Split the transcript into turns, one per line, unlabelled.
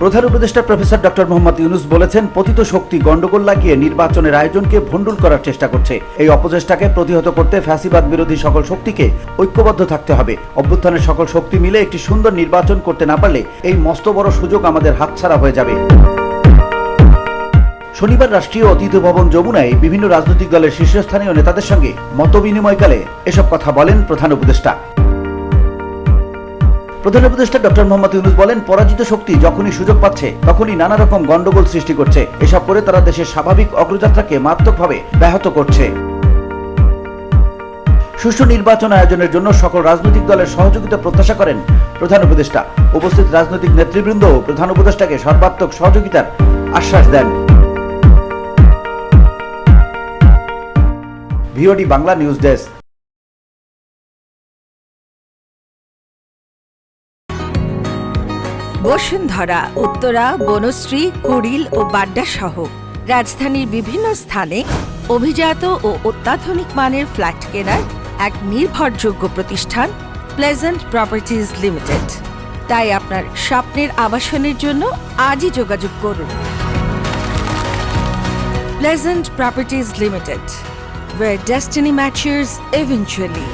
প্রধান উপদেষ্টা professor doctor Mohammad Yunus বলেছেন, পতিত শক্তি গন্ডগোল লাগিয়ে নির্বাচনের আয়োজনকে ভণ্ডুল করার চেষ্টা করছে। এই অপচেষ্টাকে প্রতিহত করতে ফ্যাসিবাদ বিরোধী সকল শক্তিকে ঐক্যবদ্ধ থাকতে হবে। অভ্যুত্থানের সকল শক্তি মিলে একটি সুন্দর নির্বাচন করতে না পারলে এই মস্ত বড় সুযোগ আমাদের হাতছাড়া হয়ে যাবে। শনিবার রাষ্ট্রীয় অতিথি ভবন যমুনায় বিভিন্ন রাজনৈতিক দলের শীর্ষস্থানীয় নেতাদের সঙ্গে মতবিনিময়কালে এসব কথা বলেন প্রধান উপদেষ্টা। প্রধান উপদেষ্টা ডক্টর মোহাম্মদ ইউনূস বলেন, পরাজিত শক্তি যখনই সুযোগ পাচ্ছে তখনই নানা রকম গন্ডগোল সৃষ্টি করছে। এসব করে তারা দেশের স্বাভাবিক অগ্রযাত্রাকে মারাত্মকভাবে ব্যাহত করছে। সুষ্ঠু নির্বাচন আয়োজনের জন্য সকল রাজনৈতিক দলের সহযোগিতা প্রত্যাশা করেন প্রধান উপদেষ্টা। উপস্থিত রাজনৈতিক নেতৃবৃন্দ প্রধান উপদেষ্টাকে সর্বাত্মক সহযোগিতার আশ্বাস দেন। VOD Bangla news desk.
Bashundhara, Uttara, Banasree, Kuril ও বাড্ডা সহ রাজধানীর বিভিন্ন স্থানে অভিজাত ও অত্যাধুনিক মানের ফ্ল্যাট কেনার এক নির্ভরযোগ্য প্রতিষ্ঠান প্লেজেন্ট প্রপার্টিজ লিমিটেড। তাই আপনার স্বপ্নের আবাসনের জন্য আজই যোগাযোগ করুন। Pleasant properties limited, where destiny matures eventually.